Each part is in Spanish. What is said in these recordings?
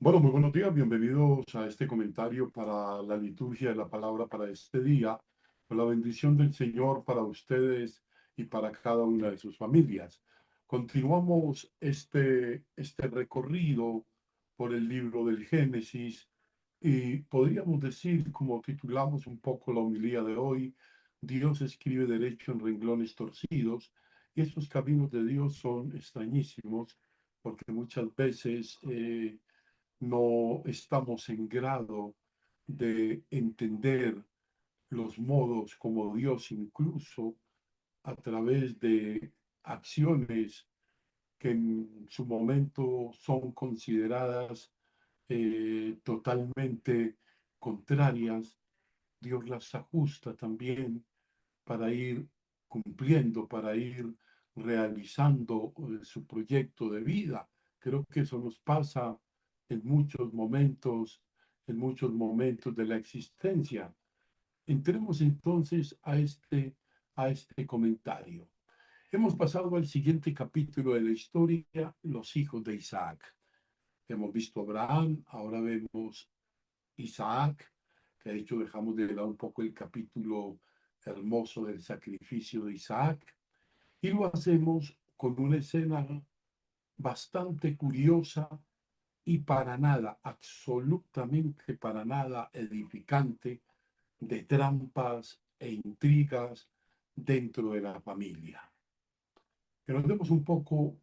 Bueno, muy buenos días, bienvenidos a este comentario para la liturgia de la palabra para este día, con la bendición del Señor para ustedes y para cada una de sus familias. Continuamos este recorrido por el libro del Génesis y podríamos decir, como titulamos un poco la homilía de hoy, Dios escribe derecho en renglones torcidos, y estos caminos de Dios son extrañísimos porque muchas veces no estamos en grado de entender los modos como Dios, incluso a través de acciones que en su momento son consideradas totalmente contrarias, Dios las ajusta también para ir cumpliendo, para ir realizando su proyecto de vida. Creo que eso nos pasa en en muchos momentos de la existencia. Entremos entonces a este comentario. Hemos pasado al siguiente capítulo de la historia, los hijos de Isaac. Hemos visto a Abraham, ahora vemos Isaac, que de hecho dejamos de lado un poco el capítulo hermoso del sacrificio de Isaac, y lo hacemos con una escena bastante curiosa y para nada, absolutamente para nada edificante, de trampas e intrigas dentro de la familia. Que nos demos un poco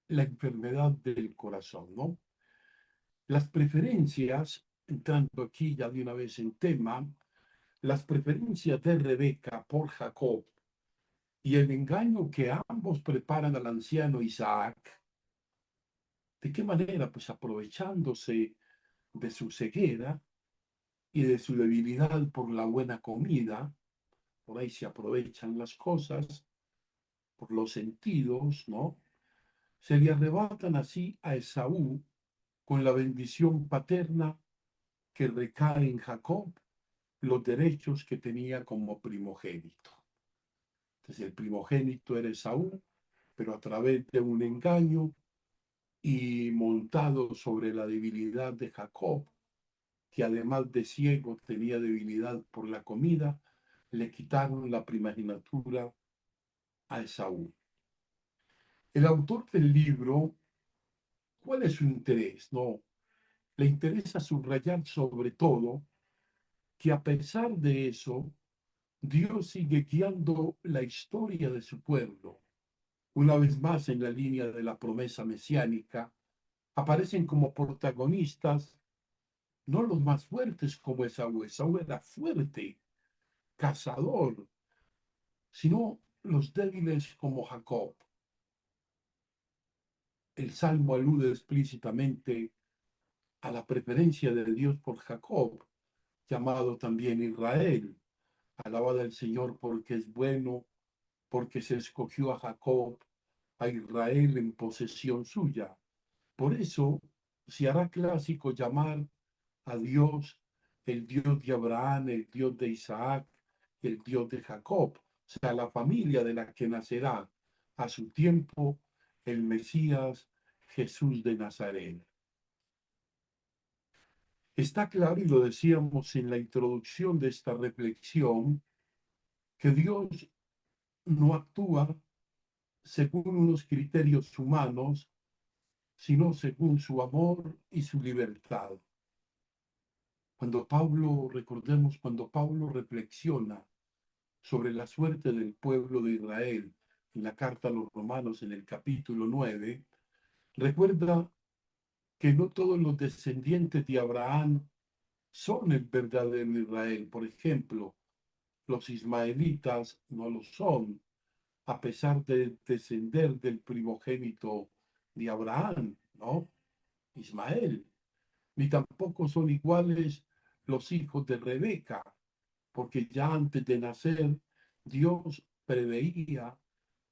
la enfermedad del corazón, ¿no? Las preferencias, entrando aquí ya de una vez en tema, las preferencias de Rebeca por Jacob y el engaño que ambos preparan al anciano Isaac. ¿De qué manera? Pues aprovechándose de su ceguera y de su debilidad por la buena comida. Por ahí se aprovechan las cosas, por los sentidos, ¿no? Se le arrebatan así a Esaú con la bendición paterna que recae en Jacob los derechos que tenía como primogénito. Entonces el primogénito era Esaú, pero a través de un engaño y montado sobre la debilidad de Jacob, que además de ciego tenía debilidad por la comida, le quitaron la primogenitura a Esaú. El autor del libro, ¿cuál es su interés? No, le interesa subrayar sobre todo que a pesar de eso, Dios sigue guiando la historia de su pueblo. Una vez más, en la línea de la promesa mesiánica, aparecen como protagonistas no los más fuertes como Esaú. Esaú era fuerte, cazador, sino los débiles como Jacob. El Salmo alude explícitamente a la preferencia de Dios por Jacob, llamado también Israel. Alabado el Señor porque es bueno, porque se escogió a Jacob, a Israel en posesión suya. Por eso se hará clásico llamar a Dios el Dios de Abraham, el Dios de Isaac, el Dios de Jacob, o sea, la familia de la que nacerá a su tiempo el Mesías Jesús de Nazaret. Está claro, y lo decíamos en la introducción de esta reflexión, que Dios no actúa según unos criterios humanos, sino según su amor y su libertad. Recordemos, cuando Pablo reflexiona sobre la suerte del pueblo de Israel en la carta a los Romanos en el capítulo 9, recuerda que no todos los descendientes de Abraham son el verdadero Israel. Por ejemplo, los ismaelitas no lo son, a pesar de descender del primogénito de Abraham, ¿no? Ismael. Ni tampoco son iguales los hijos de Rebeca, porque ya antes de nacer, Dios preveía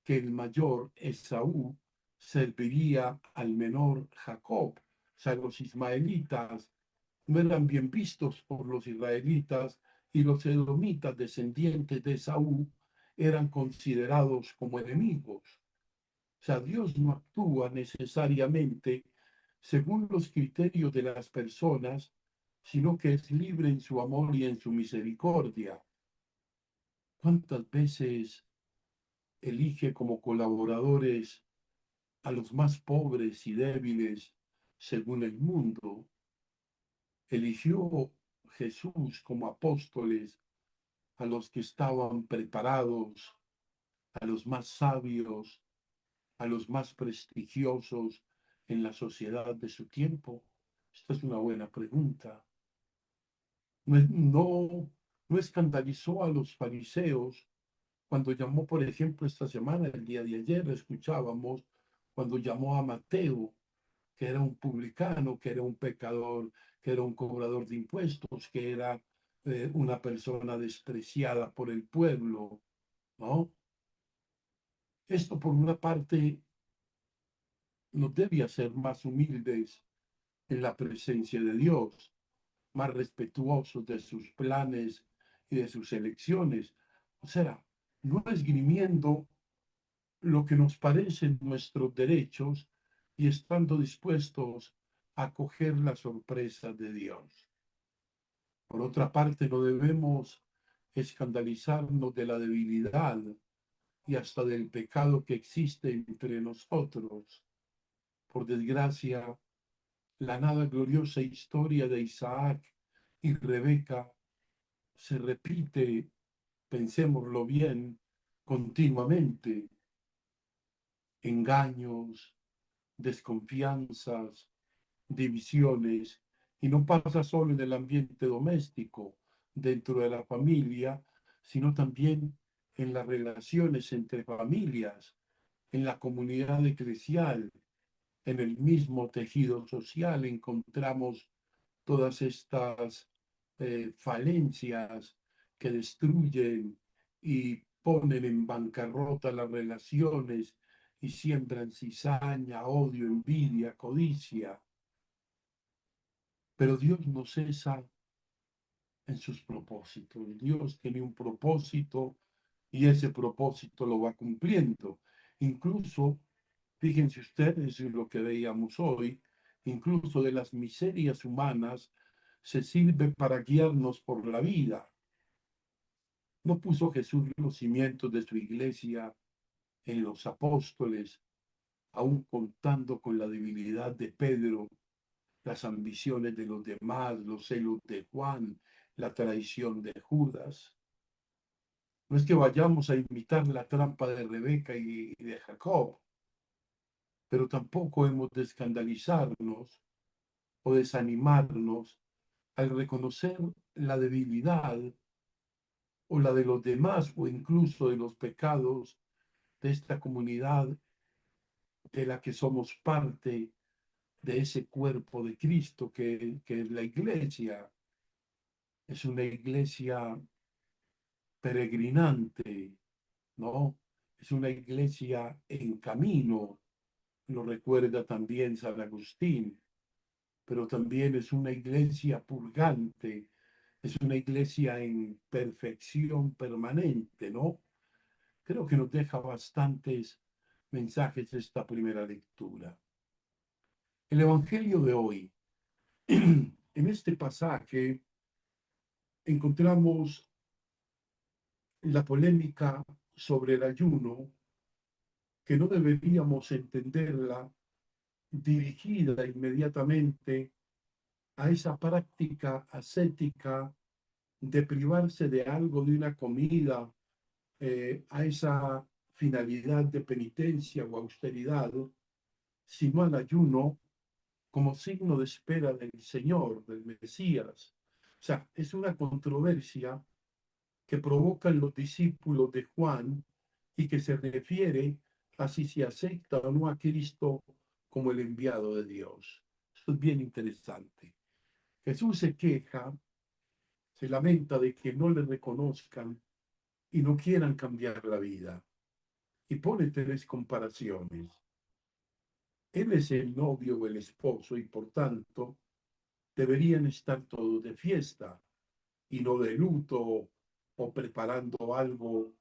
que el mayor Esaú serviría al menor Jacob. O sea, los ismaelitas no eran bien vistos por los israelitas y los edomitas descendientes de Esaú eran considerados como enemigos. O sea, Dios no actúa necesariamente según los criterios de las personas, sino que es libre en su amor y en su misericordia. ¿Cuántas veces elige como colaboradores a los más pobres y débiles según el mundo? Eligió Jesús como apóstoles a los que estaban preparados, a los más sabios, a los más prestigiosos en la sociedad de su tiempo? Esta es una buena pregunta. No escandalizó a los fariseos cuando llamó, por ejemplo, esta semana, el día de ayer, escuchábamos cuando llamó a Mateo, que era un publicano, que era un pecador, que era un cobrador de impuestos, que era una persona despreciada por el pueblo, ¿no? Esto, por una parte, nos debe hacer más humildes en la presencia de Dios, más respetuosos de sus planes y de sus elecciones. O sea, no esgrimiendo lo que nos parecen nuestros derechos y estando dispuestos a acoger la sorpresa de Dios. Por otra parte, no debemos escandalizarnos de la debilidad y hasta del pecado que existe entre nosotros. Por desgracia, la nada gloriosa historia de Isaac y Rebeca se repite, pensémoslo bien, continuamente. Engaños, desconfianzas, divisiones, y no pasa solo en el ambiente doméstico, dentro de la familia, sino también en las relaciones entre familias, en la comunidad eclesial, en el mismo tejido social encontramos todas estas falencias que destruyen y ponen en bancarrota las relaciones y siembran cizaña, odio, envidia, codicia. Pero Dios no cesa en sus propósitos. Dios tiene un propósito y ese propósito lo va cumpliendo. Incluso, fíjense ustedes en lo que veíamos hoy, incluso de las miserias humanas se sirve para guiarnos por la vida. ¿No puso Jesús los cimientos de su iglesia en los apóstoles, aun contando con la debilidad de Pedro, las ambiciones de los demás, los celos de Juan, la traición de Judas? No es que vayamos a imitar la trampa de Rebeca y de Jacob, pero tampoco hemos de escandalizarnos o desanimarnos al reconocer la debilidad o la de los demás o incluso de los pecados de esta comunidad de la que somos parte, de ese cuerpo de Cristo que es la iglesia. Es una iglesia peregrinante, ¿no? Es una iglesia en camino, lo recuerda también San Agustín, pero también es una iglesia purgante, es una iglesia en perfección permanente, ¿no? Creo que nos deja bastantes mensajes esta primera lectura. El Evangelio de hoy, en este pasaje, encontramos la polémica sobre el ayuno, que no deberíamos entenderla dirigida inmediatamente a esa práctica ascética de privarse de algo, de una comida, a esa finalidad de penitencia o austeridad, sino al ayuno como signo de espera del Señor, del Mesías. O sea, es una controversia que provocan los discípulos de Juan y que se refiere a si se acepta o no a Cristo como el enviado de Dios. Esto es bien interesante. Jesús se queja, se lamenta de que no le reconozcan y no quieran cambiar la vida. Y pone tres comparaciones. Él es el novio o el esposo y por tanto deberían estar todos de fiesta y no de luto o preparando algo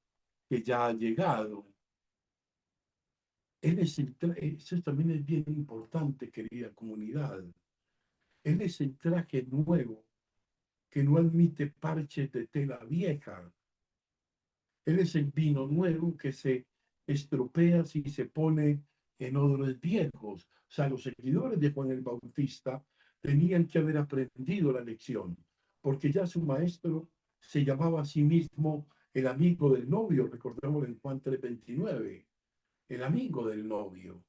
que ya ha llegado. Eso también es bien importante, querida comunidad. Él es el traje nuevo que no admite parches de tela vieja. Él es el vino nuevo que se estropea si se pone en odres viejos. O sea, los seguidores de Juan el Bautista tenían que haber aprendido la lección, porque ya su maestro se llamaba a sí mismo el amigo del novio, recordemos en Juan 3:29, el amigo del novio.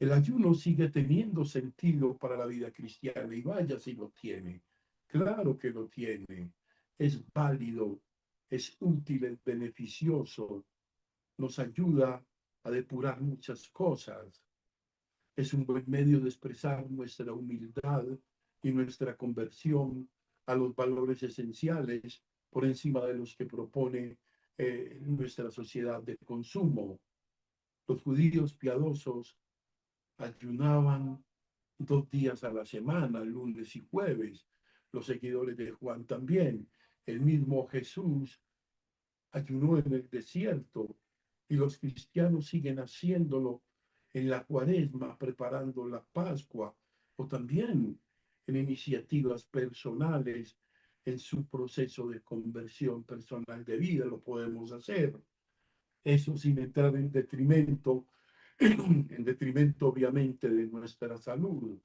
El ayuno sigue teniendo sentido para la vida cristiana y vaya si lo tiene. Claro que lo tiene. Es válido, es útil, es beneficioso, nos ayuda a depurar muchas cosas. Es un buen medio de expresar nuestra humildad y nuestra conversión a los valores esenciales por encima de los que propone nuestra sociedad de consumo. Los judíos piadosos ayunaban 2 días a la semana, lunes y jueves. Los seguidores de Juan también. El mismo Jesús ayunó en el desierto y los cristianos siguen haciéndolo en la cuaresma, preparando la Pascua o también en iniciativas personales, en su proceso de conversión personal de vida, lo podemos hacer. Eso sin entrar en detrimento obviamente de nuestra salud.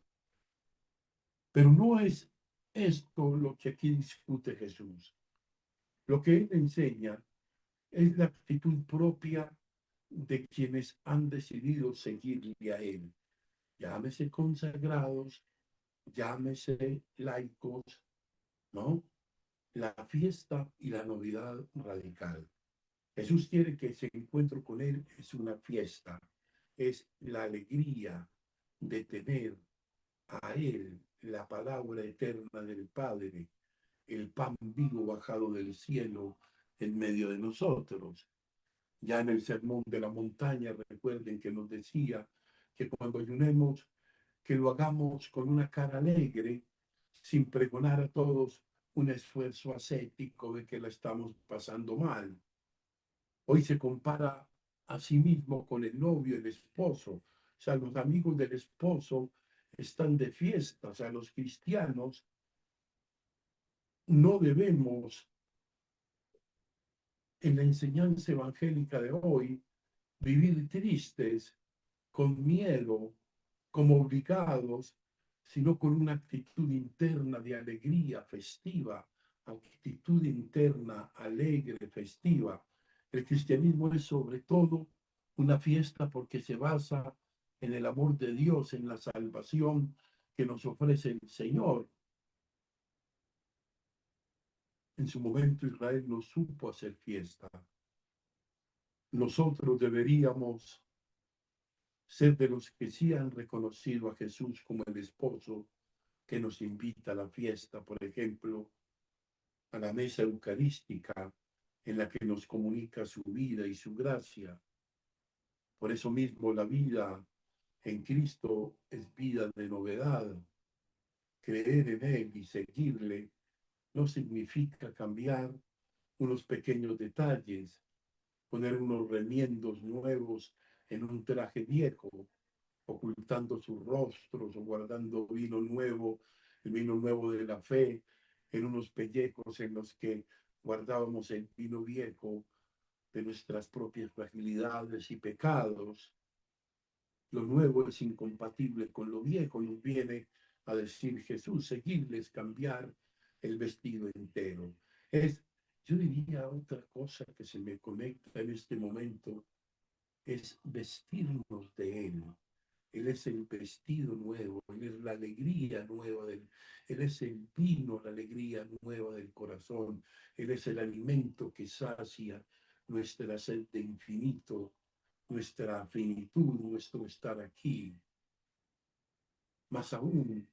Pero no es esto lo que aquí discute Jesús. Lo que él enseña es la actitud propia de quienes han decidido seguirle a él. Llámese consagrados, llámese laicos, ¿no? La fiesta y la novedad radical. Jesús quiere que ese encuentro con él es una fiesta, es la alegría de tener a él la palabra eterna del Padre, el pan vivo bajado del cielo en medio de nosotros. Ya en el sermón de la montaña, recuerden que nos decía que cuando ayunemos, que lo hagamos con una cara alegre, sin pregonar a todos un esfuerzo ascético de que la estamos pasando mal. Hoy se compara a sí mismo con el novio, el esposo. O sea, los amigos del esposo están de fiesta. O sea, los cristianos no debemos, en la enseñanza evangélica de hoy, vivir tristes, con miedo, como obligados, sino con una actitud interna de alegría festiva, actitud interna alegre, festiva. El cristianismo es sobre todo una fiesta porque se basa en el amor de Dios, en la salvación que nos ofrece el Señor. En su momento Israel no supo hacer fiesta. Nosotros deberíamos ser de los que sí han reconocido a Jesús como el esposo que nos invita a la fiesta, por ejemplo, a la mesa eucarística en la que nos comunica su vida y su gracia. Por eso mismo la vida en Cristo es vida de novedad. Creer en Él y seguirle no significa cambiar unos pequeños detalles, poner unos remiendos nuevos en un traje viejo, ocultando sus rostros o guardando vino nuevo, el vino nuevo de la fe, en unos pellejos en los que guardábamos el vino viejo de nuestras propias fragilidades y pecados. Lo nuevo es incompatible con lo viejo, nos viene a decir Jesús, seguirles, cambiar el vestido entero. Es, yo diría otra cosa que se me conecta en este momento, es vestirnos de Él. Él es el vestido nuevo, Él es la alegría nueva, Él es el vino, la alegría nueva del corazón, Él es el alimento que sacia nuestra sed de infinito, nuestra finitud, nuestro estar aquí. Más aún,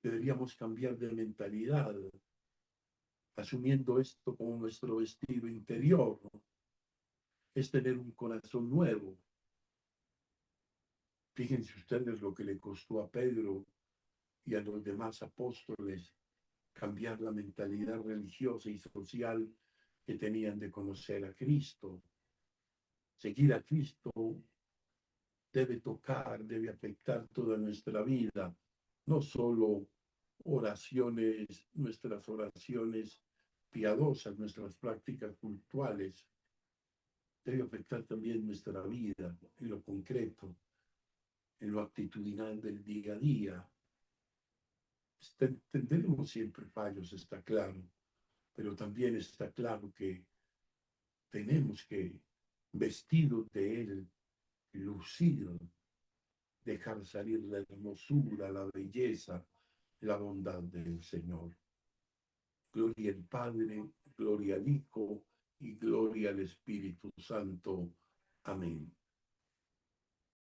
deberíamos cambiar de mentalidad, asumiendo esto como nuestro vestido interior, ¿no? Es tener un corazón nuevo. Fíjense ustedes lo que le costó a Pedro y a los demás apóstoles cambiar la mentalidad religiosa y social que tenían de conocer a Cristo. Seguir a Cristo debe tocar, debe afectar toda nuestra vida, no solo nuestras oraciones piadosas, nuestras prácticas cultuales, debe afectar también nuestra vida en lo concreto, en lo actitudinal del día a día. Tendremos siempre fallos, está claro, pero también está claro que tenemos que, vestidos de Él, lucir, dejar salir la hermosura, la belleza, la bondad del Señor. Gloria al Padre, gloria al Hijo y gloria al Espíritu Santo. Amén.